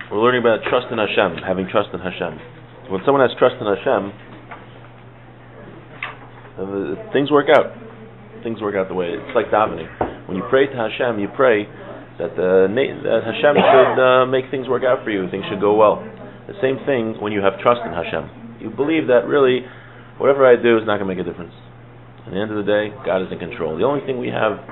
We're learning about trust in Hashem, having trust in Hashem. When someone has trust in Hashem, things work out. Things work out the way. It's like davening. When you pray to Hashem, you pray that Hashem should make things work out for you. Things should go well. The same thing when you have trust in Hashem. You believe that really, whatever I do is not going to make a difference. At the end of the day, God is in control. The only thing we have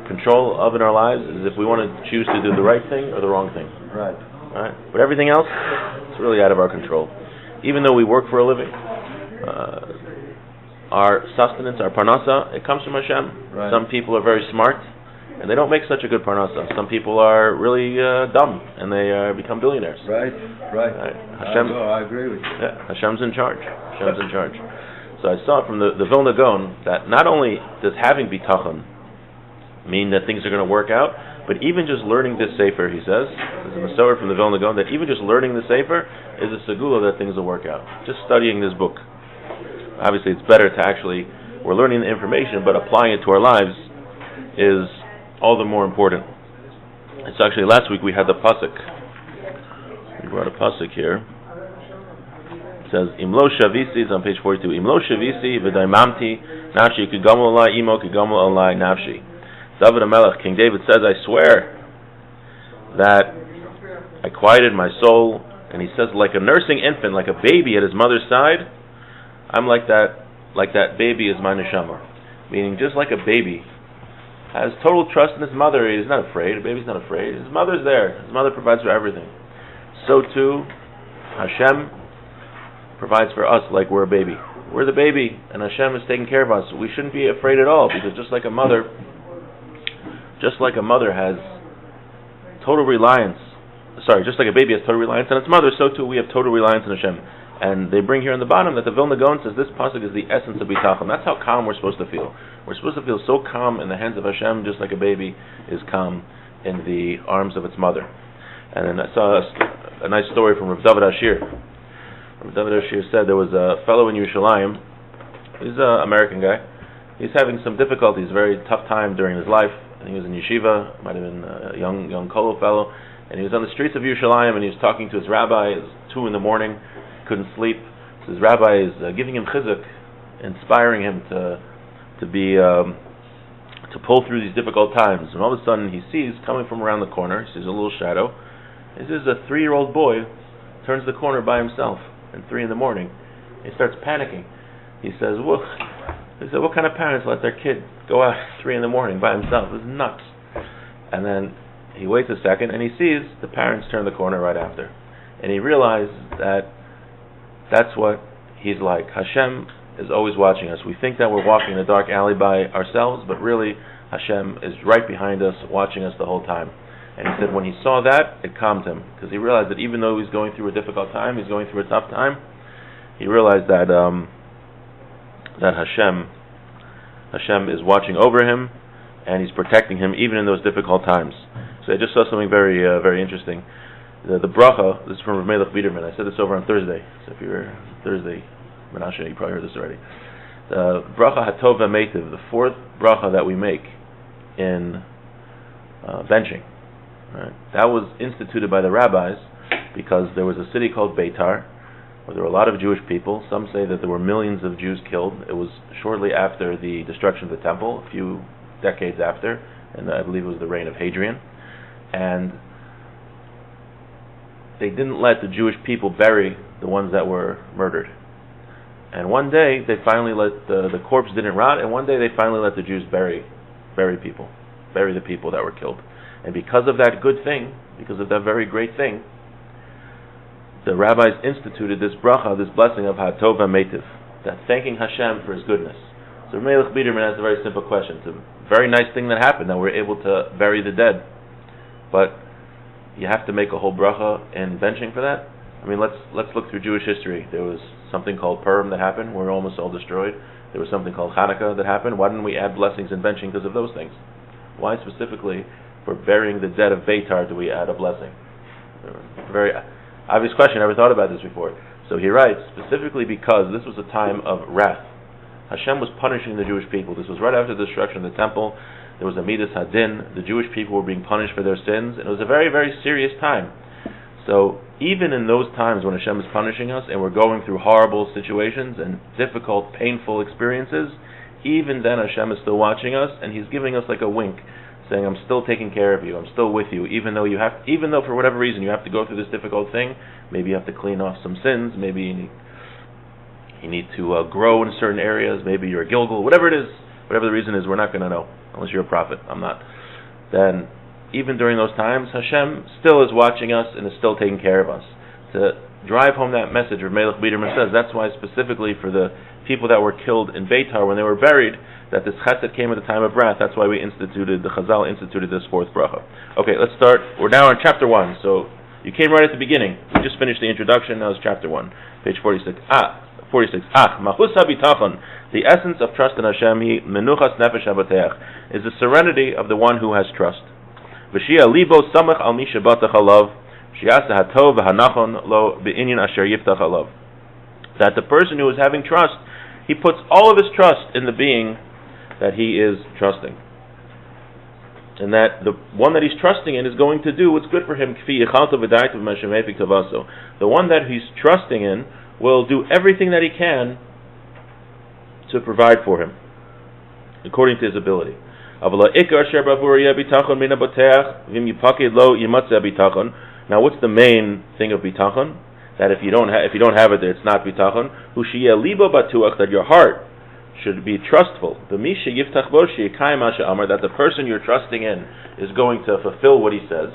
control of in our lives is if we want to choose to do the right thing or the wrong thing. Right. Right? But everything else, it's really out of our control. Even though we work for a living, our sustenance, our parnasa, it comes from Hashem. Right. Some people are very smart, and they don't make such a good parnasa. Some people are really dumb, and they become billionaires. Right. Hashem, I agree with you. Yeah, Hashem's in charge. Hashem's in charge. So I saw from the Vilna Gaon that not only does having bitachon mean that things are going to work out, but even just learning this sefer, he says, this is a story from the Vilna Gaon, that even just learning the sefer is a segula that things will work out. Just studying this book. Obviously, it's better to actually, we're learning the information, but applying it to our lives is all the more important. It's actually, last week we had the pasuk. We brought a pasuk here. It says, Imlo Shavisi, it's on page 42. Imlo Shavisi v'daimamti nafshi kigamul alai imo kigamul alai nafshi. David HaMelech, King David says, I swear that I quieted my soul, and he says, like a nursing infant, like a baby at his mother's side, I'm like that baby is my neshama. Meaning, just like a baby has total trust in his mother, he's not afraid, a baby's not afraid, his mother's there, his mother provides for everything. So too, Hashem provides for us like we're a baby. We're the baby, and Hashem is taking care of us. We shouldn't be afraid at all, because just like a mother has total reliance, just like a baby has total reliance on its mother, so too we have total reliance on Hashem. And they bring here on the bottom that the Vilna Gaon says this pasuk is the essence of bitachon. That's how calm we're supposed to feel. We're supposed to feel so calm in the hands of Hashem, just like a baby is calm in the arms of its mother. And then I saw a nice story from Rav David Ashir. Rav David Ashir said there was a fellow in Yerushalayim. He's an American guy. He's having some difficulties, very tough time during his life. And he was in yeshiva, might have been a young kollel fellow, and he was on the streets of Yerushalayim, and he was talking to his rabbi. It was 2 in the morning, couldn't sleep. So his rabbi is giving him chizuk, inspiring him to pull through these difficult times. And all of a sudden, he sees coming from around the corner, he sees a little shadow. He sees a 3-year-old boy turns the corner by himself at 3 in the morning. He starts panicking. He says, "What kind of parents let their kid go out at 3 in the morning by himself? It's nuts." And then he waits a second, and he sees the parents turn the corner right after. And he realizes that that's what he's like. Hashem is always watching us. We think that we're walking in a dark alley by ourselves, but really Hashem is right behind us, watching us the whole time. And he said when he saw that, it calmed him, because he realized that even though he's going through a difficult time, he's going through a tough time, he realized that that Hashem is watching over him, and he's protecting him even in those difficult times. So I just saw something very very interesting. The bracha, this is from Rav Melech Biederman. I said this over on Thursday. So if you're Thursday, Menashe, you probably heard this already. The bracha hatov v'meitiv, the 4th bracha that we make in benching. Right? That was instituted by the rabbis because there was a city called Beitar, where there were a lot of Jewish people. Some say that there were millions of Jews killed. It was shortly after the destruction of the temple, a few decades after, and I believe it was the reign of Hadrian. And they didn't let the Jewish people bury the ones that were murdered. And one day they finally let the corpse didn't rot, and one day they finally let the Jews bury the people that were killed. And because of that good thing, because of that very great thing, the rabbis instituted this bracha, this blessing of Hatov HaMeitiv, that thanking Hashem for His goodness. So Melech Biederman has a very simple question. It's a very nice thing that happened, that we're able to bury the dead. But you have to make a whole bracha in benching for that? I mean, let's look through Jewish history. There was something called Purim that happened. We're almost all destroyed. There was something called Hanukkah that happened. Why didn't we add blessings in benching because of those things? Why specifically for burying the dead of Beitar do we add a blessing? Very obvious question. I never thought about this before. So he writes, specifically because this was a time of wrath. Hashem was punishing the Jewish people. This was right after the destruction of the temple. There was a Midas Hadin. The Jewish people were being punished for their sins, and it was a very, very serious time. So even in those times when Hashem is punishing us and we're going through horrible situations and difficult, painful experiences, even then Hashem is still watching us and He's giving us like a wink, saying, I'm still taking care of you, I'm still with you, even though for whatever reason you have to go through this difficult thing. Maybe you have to clean off some sins, maybe you need to grow in certain areas, maybe you're a Gilgal, whatever it is, whatever the reason is, we're not going to know, unless you're a prophet. I'm not. Then even during those times, Hashem still is watching us and is still taking care of us. To drive home that message, Rav Melech Biederman says, that's why specifically for the people that were killed in Beitar when they were buried, that this chesed came at the time of wrath. That's why the Chazal instituted this fourth bracha. Okay, let's start. We're now in chapter 1, so you came right at the beginning. We just finished the introduction, now it's chapter 1, page 46. 46. Machus habitachon, the essence of trust in Hashem, menuchas nefesh habateach, is the serenity of the one who has trust. V'shia libo samach al mi shebatach alav, shiasa hatov v'hanachon lo be'inyan asher yiftach alav. That the person who is having trust, he puts all of his trust in the being that he is trusting. And that the one that he's trusting in is going to do what's good for him. The one that he's trusting in will do everything that he can to provide for him, according to his ability. Now what's the main thing of bitachon? That if you don't have it, it's not bitachon. That your heart should be trustful. That the person you're trusting in is going to fulfill what he says.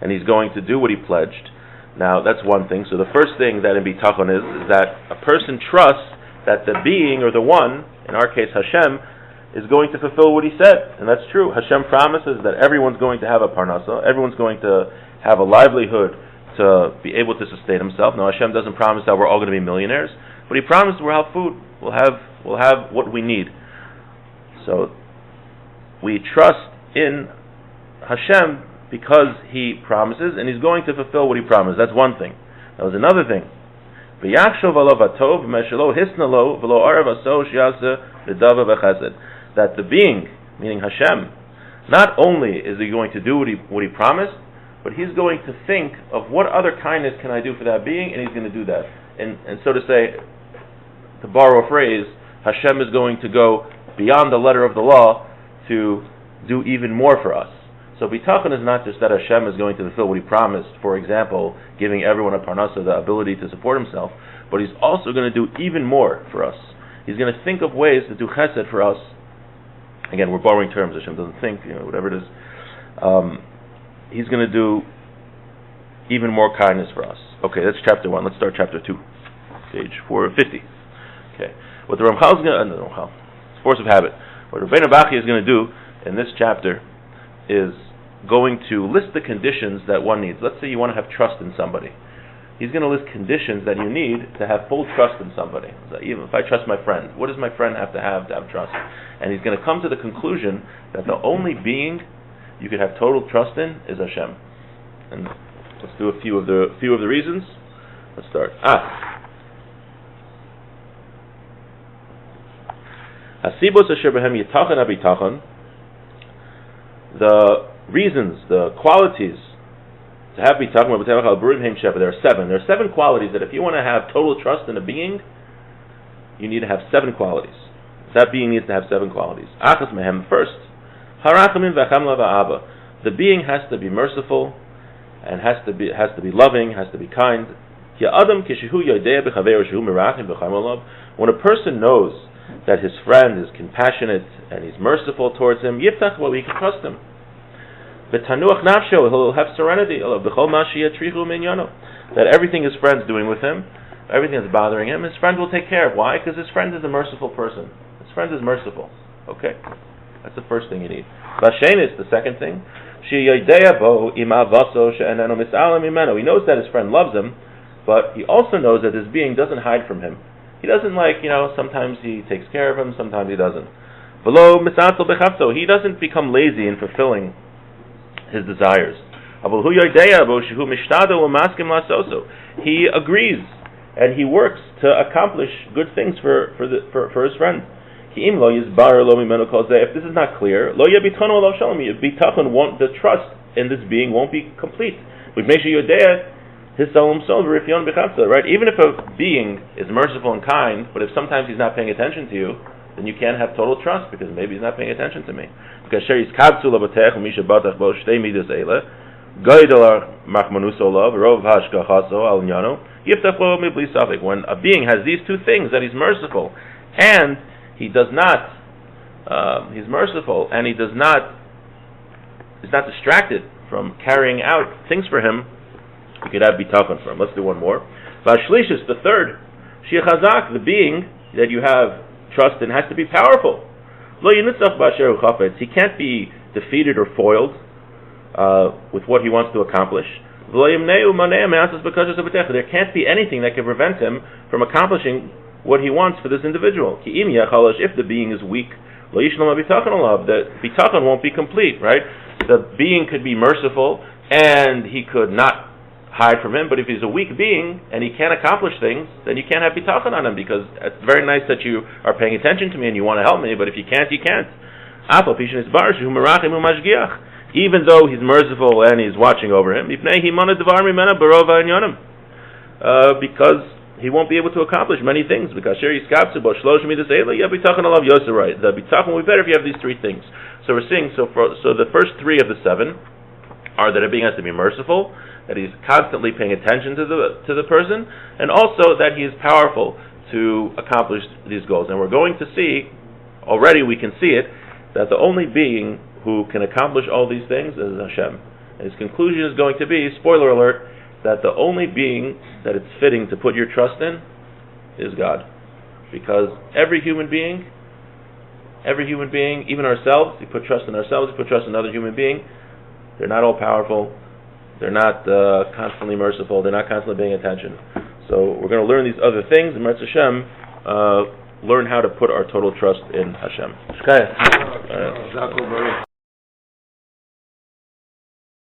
And he's going to do what he pledged. Now that's one thing. So the first thing that in bitachon is that a person trusts that the being or the one, in our case Hashem, is going to fulfill what he said. And that's true. Hashem promises that everyone's going to have a parnasa, everyone's going to have a livelihood to be able to sustain himself. Now Hashem doesn't promise that we're all going to be millionaires, but He promised we'll have food. We'll have what we need. So we trust in Hashem because He promises, and He's going to fulfill what He promised. That's one thing. That was another thing. That the being, meaning Hashem, not only is He going to do what he promised, but He's going to think of what other kindness can I do for that being, and He's going to do that. And so to say, to borrow a phrase, Hashem is going to go beyond the letter of the law to do even more for us. So bitachon is not just that Hashem is going to fulfill what He promised, for example, giving everyone a parnasa, the ability to support himself, but He's also going to do even more for us. He's going to think of ways to do chesed for us. Again, we're borrowing terms, Hashem doesn't think, whatever it is. He's going to do even more kindness for us. Okay, that's chapter 1. Let's start chapter 2, page 450. Okay, what the Ramchal is going to, force of habit. What Rabbeinu Bachya is going to do in this chapter is going to list the conditions that one needs. Let's say you want to have trust in somebody. He's going to list conditions that you need to have full trust in somebody. So even if I trust my friend, what does my friend have to have trust? And he's going to come to the conclusion that the only being you can have total trust in is Hashem. And let's do a few of the reasons. Let's start. Hasibos asher behem yitachon habitachon. The reasons, the qualities to have bitachon habitachon al burim heim sheva. There are 7. There are 7 qualities that if you want to have total trust in a being, you need to have 7 qualities. That being needs to have 7 qualities. Achas mehem, first, harachamin v'chamla v'aba. The being has to be merciful and has to be loving, has to be kind. When a person knows that his friend is compassionate and he's merciful towards him, yiftach, well, he can trust him. He'll have serenity. That everything his friend's doing with him, everything that's bothering him, his friend will take care of. Why? Because his friend is a merciful person. His friend is merciful. Okay, that's the first thing you need. Vashenis, the second thing. He knows that his friend loves him, but he also knows that his being doesn't hide from him. He doesn't sometimes he takes care of him, sometimes he doesn't. He doesn't become lazy in fulfilling his desires. He agrees and he works to accomplish good things for his friend. If this is not clear, the trust in this being won't be complete. Right? Even if a being is merciful and kind, but if sometimes he's not paying attention to you, then you can't have total trust because maybe he's not paying attention to me. Because when a being has these two things, that he's merciful and he does not, he's merciful and he's not distracted from carrying out things for him, you could have bitachon for him. Let's do one more. Vashlishis, the third, shiachazak, the being that you have trust in has to be powerful. Lo yinitzach b'asher hu chafetz, he can't be defeated or foiled with what he wants to accomplish. There can't be anything that can prevent him from accomplishing what he wants for this individual. If the being is weak, the bitachon won't be complete, right? The being could be merciful and he could not hide from him, but if he's a weak being and he can't accomplish things, then you can't have bitachon on him, because it's very nice that you are paying attention to me and you want to help me, but if you can't, you can't. Even though he's merciful and he's watching over him, because he won't be able to accomplish many things. The bitachon will be better if you have these three things. So we're seeing, so the first three of the seven are that a being has to be merciful, that he's constantly paying attention to the person, and also that he is powerful to accomplish these goals. And we're going to see, already we can see it, that the only being who can accomplish all these things is Hashem. And his conclusion is going to be, spoiler alert, that the only being that it's fitting to put your trust in is God. Because every human being, even ourselves, you put trust in ourselves, you put trust in another human being, they're not all powerful, they're not constantly merciful, they're not constantly paying attention. So we're going to learn these other things, and Hashem, learn how to put our total trust in Hashem.